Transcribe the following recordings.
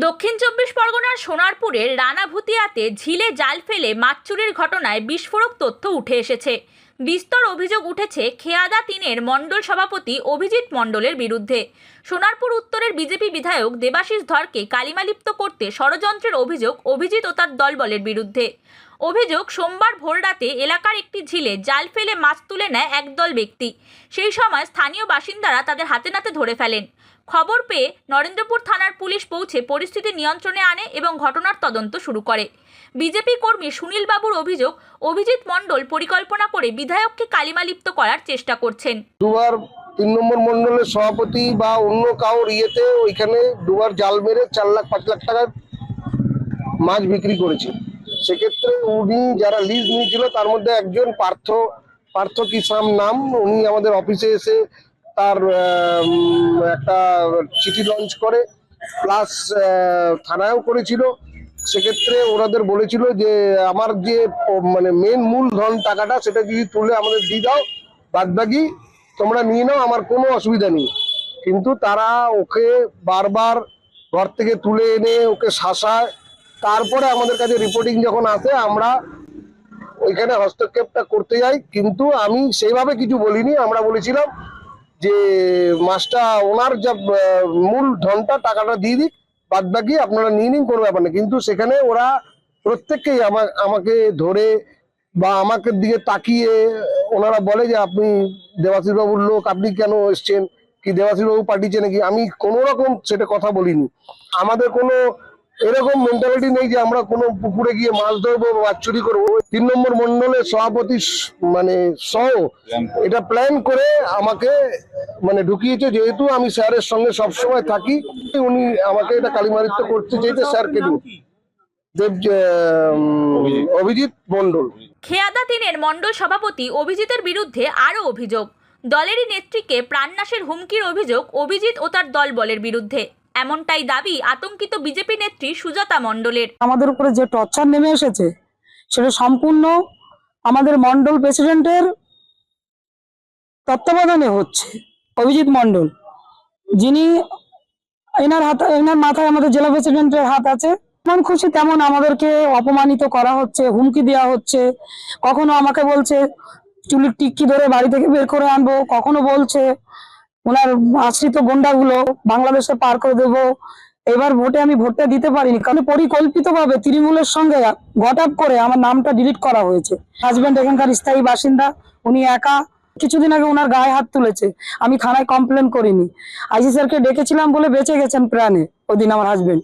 দক্ষিণ চব্বিশ পরগনার সোনারপুরের রানাভুতিয়াতে ঝিলে জাল ফেলে মাছ চুরির ঘটনায় বিস্ফোরক তথ্য উঠে এসেছে। বিস্তর অভিযোগ উঠেছে খেয়াদা ৩-এর মণ্ডল সভাপতি অভিজিৎ মণ্ডলের বিরুদ্ধে। সোনারপুর উত্তরের বিজেপি বিধায়ক দেবাশিস ধরকে কালিমালিপ্ত করতে ষড়যন্ত্রের অভিযোগ অভিজিৎ ও তার দলবলের বিরুদ্ধে। অভিযোগ, সোমবার ভোররাতে এলাকার একটি ঝিলে জাল ফেলে মাছ তুলে নেয় একদল ব্যক্তি। সেই সময় স্থানীয় বাসিন্দারা তাদের হাতে নাতে ধরে ফেলেন। খবর পেয়ে নরেন্দ্রপুর থানার পুলিশ পৌঁছে পরিস্থিতি নিয়ন্ত্রণে আনে এবং ঘটনার তদন্ত শুরু করে। বিজেপি কর্মী সুনীল বাবুর অভিযোগ, অভিজিৎ মণ্ডল পরিকল্পনা করে বিধায়ককে কালিমালিপ্ত করার চেষ্টা করছেন। দুবার ৩ নম্বর মণ্ডলের সভাপতি বা অন্য কাউর ইয়েতে ওইখানে দুবার জাল মেরে ৪ লাখ ৫ লাখ টাকার মাছ বিক্রি করেছে। সেক্ষেত্রে উনি যারা লিজ নিয়েছিল তার মধ্যে একজন পার্থ কিসাম নাম, উনি আমাদের অফিসে এসে তার একটা চিঠি লঞ্চ করে, প্লাস থানায়ও করেছিল। সেক্ষেত্রে ওনাদের বলেছিল যে আমার যে মানে মেন মূলধন টাকাটা সেটা যদি তুলে আমাদের দিয়ে দাও, বাদবাকি তোমরা নিয়ে নাও, আমার কোনো অসুবিধা নেই। কিন্তু তারা ওকে বারবার ঘর থেকে তুলে এনে ওকে শাসায়। তারপরে আমাদের কাছে রিপোর্টিং যখন আসে আমরা ওইখানে হস্তক্ষেপটা করতে যাই, কিন্তু আমি সেইভাবে কিছু বলিনি। আমরা বলেছিলাম যে মাছটা ওনার যা মূল ধনটা টাকাটা দিয়ে দিক, বাদ বাকি আপনারা নিয়ে নিন, কোনো ব্যাপার নেই। কিন্তু সেখানে ওরা প্রত্যেককেই আমাকে ধরে বা আমাকে দিকে তাকিয়ে ওনারা বলে যে আপনি দেবাশিস বাবুর লোক, আপনি কেন এসছেন, কি দেবাশিস বাবু পাঠিয়েছে নাকি। আমি কোনো রকম সেটা কথা বলিনি। আমাদের কোনো এরকম মেন্টালিটি নেই যে আমরা কোনো পুকুরে গিয়ে মাছ ধরবো, মাছ চুরি করবো। ৩ নম্বর মণ্ডলের সভাপতি মানে সহ এটা প্ল্যান করে আমাকে মানে ঢুকিয়েছে। যেহেতু আমি স্যারের সঙ্গে সবসময় থাকি, উনি আমাকে এটা কালিমালিপ্ত করতে চেয়েছে স্যারকে দিয়ে। অভিজিৎ মণ্ডল, খেয়াদা ৩-এর মণ্ডল সভাপতি অভিজিতের বিরুদ্ধে আরও অভিযোগ, দলেরই নেত্রীকে প্রাণনাশের হুমকির অভিযোগ অভিজিৎ ও তার দলবলের বিরুদ্ধে। এমনটাই দাবি আতঙ্কিত বিজেপি নেত্রী সুজাতা মণ্ডলের। আমাদের উপরে যে টর্চার নেমে এসেছে সেটা সম্পূর্ণ আমাদের মণ্ডল প্রেসিডেন্টের তত্ত্বাবধানে হচ্ছে। অভিজিৎ মণ্ডল যিনি এনার মাথায় আমাদের জেলা প্রেসিডেন্টের হাত আছে। যেমন খুশি তেমন আমাদেরকে অপমানিত করা হচ্ছে, হুমকি দেওয়া হচ্ছে। কখনো আমাকে বলছে চুলির টিক্কি ধরে বাড়ি থেকে বের করে আনবো, কখনো বলছে ওনার আশ্রিত গুন্ডাগুলো বাংলাদেশে পার করে দেবো। এবার ভোটে আমি ভোটটা দিতে পারিনি কারণ পরিকল্পিতভাবে তৃণমূলের সঙ্গে গট আপ করে আমার নামটা ডিলিট করা হয়েছে। হাজবেন্ড এখানকার স্থায়ী বাসিন্দা, উনি একা। কিছুদিন আগে ওনার গায়ে হাত তুলেছে, আমি থানায় কমপ্লেন করিনি। আইসি স্যারকে ডেকেছিলাম বলে বেঁচে গেছেন প্রাণে ওদিন আমার হাজবেন্ড।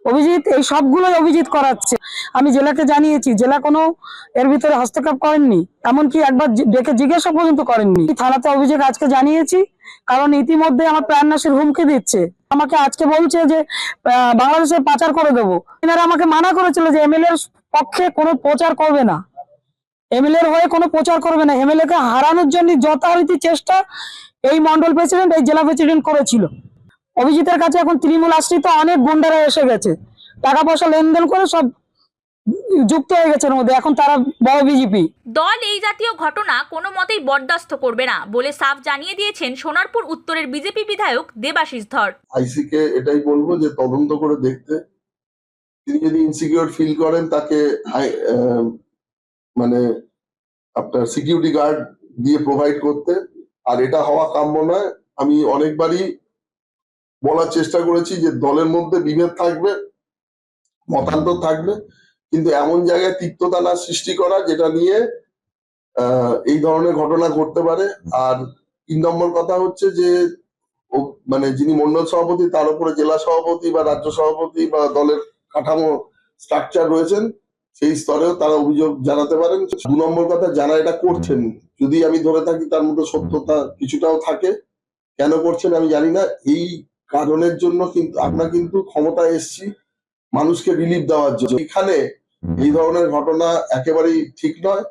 অভিজিৎ এই সবগুলোই অভিজিৎ করাচ্ছে। আমি জেলাকে জানিয়েছি, জেলা কোনো এর ভিতরে হস্তক্ষেপ করেননি, এমনকি একবার ডেকে জিজ্ঞাসা পর্যন্ত করেননি। থানাতে অভিযোগ আজকে জানিয়েছি, কারণ ইতিমধ্যে আমার প্রাণনাশের হুমকি দিচ্ছে। আমাকে আজকে বলছে যে বাংলাদেশে পাচার করে দেবো। এনারা আমাকে মানা করেছিল যে এমএলএ এর পক্ষে কোনো প্রচার করবে না, এমএলএ এর হয়ে কোনো প্রচার করবে না। এমএলএ কে হারানোর জন্য যথারীতি চেষ্টা এই মন্ডল প্রেসিডেন্ট, এই জেলা প্রেসিডেন্ট করেছিল। অভিজিতের কাছে এখন তৃণমূল আশ্রিত অনেক গুন্ডারা এসে গেছে, টাকা পয়সা লেনদেন করে সব যুক্ত হয়ে গেছে মধ্যে, এখন তারা বড় বিজেপি। দল এই জাতীয় ঘটনা কোনো মতেই বরদাস্ত করবে না বলে সাফ জানিয়ে দিয়েছেন সোনারপুর উত্তরের বিজেপি বিধায়ক দেবাশিস ধর। আইসি কে এটাই বলবো যে তদন্ত করে দেখতে, তিনি যদি ইনসিকিউর ফিল করেন তাকে মানে আপনার সিকিউরিটি গার্ড দিয়ে প্রোভাইড করতে। আর এটা হওয়া কাম্য নয়। আমি অনেকবারই বলার চেষ্টা করেছি যে দলের মধ্যে বিভেদ থাকবে, মতান্তর থাকবে, কিন্তু এমন জায়গায় তিক্ততা না সৃষ্টি করা যেটা নিয়ে এই ধরনের ঘটনা ঘটতে পারে। আর ৩ নম্বর কথা হচ্ছে যে মানে যিনি মন্ডল সভাপতি তার উপরে জেলা সভাপতি বা রাজ্য সভাপতি বা দলের কাঠামো স্ট্রাকচার রয়েছেন, সেই স্তরেও তারা অভিযোগ জানাতে পারেন। ২ নম্বর কথা, যারা এটা করছেন যদি আমি ধরে থাকি তার মধ্যে সত্যতা কিছুটাও থাকে, কেন করছেন আমি জানি না। এই কারণের জন্য কিন্তু আমরা কিন্তু ক্ষমতায় এসেছি মানুষকে রিলিফ দেওয়ার জন্য। এখানে এই ধরনের ঘটনা একেবারেই ঠিক নয়।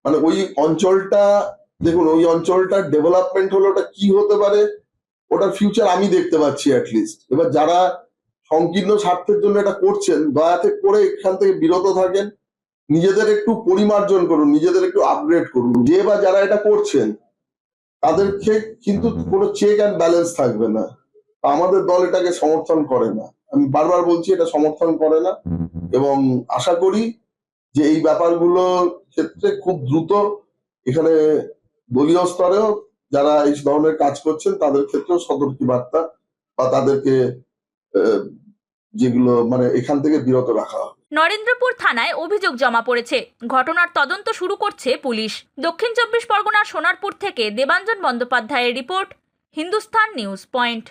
মানে ওই অঞ্চলটা দেখুন, ওই অঞ্চলটার ডেভেলপমেন্ট হলে ওটা কি হতে পারে ওটার ফিউচার আমি দেখতে পাচ্ছি অ্যাটলিস্ট। এবার যারা সংকীর্ণ স্বার্থের জন্য এটা করছেন দয়াতে করে এখান থেকে বিরত থাকেন, নিজেদের একটু পরিমার্জন করুন, নিজেদের একটু আপগ্রেড করুন। যে বা যারা এটা করছেন তাদেরকে কিন্তু কোনো চেক অ্যান্ড ব্যালেন্স থাকবে না। আমাদের দল এটাকে সমর্থন করে না। আমি বারবার বলছি এটা সমর্থন করে না, এবং আশা করি যে এই ব্যাপারগুলোর ক্ষেত্রে খুব দ্রুত এখানে দলীয় স্তরেও যারা এই ধরনের কাজ করছেন তাদের ক্ষেত্রেও সতর্কী বার্তা বা তাদেরকে যেগুলো মানে এখান থেকে বিরত রাখা হবে। নরেন্দ্রপুর থানায় অভিযোগ জমা পড়েছে। ঘটনার তদন্ত শুরু করছে পুলিশ। দক্ষিণ 24 পরগনার সোনারপুর থেকে দেবাঞ্জন বন্দ্যোপাধ্যায়ের রিপোর্ট, হিন্দুস্তান নিউজ পয়েন্ট।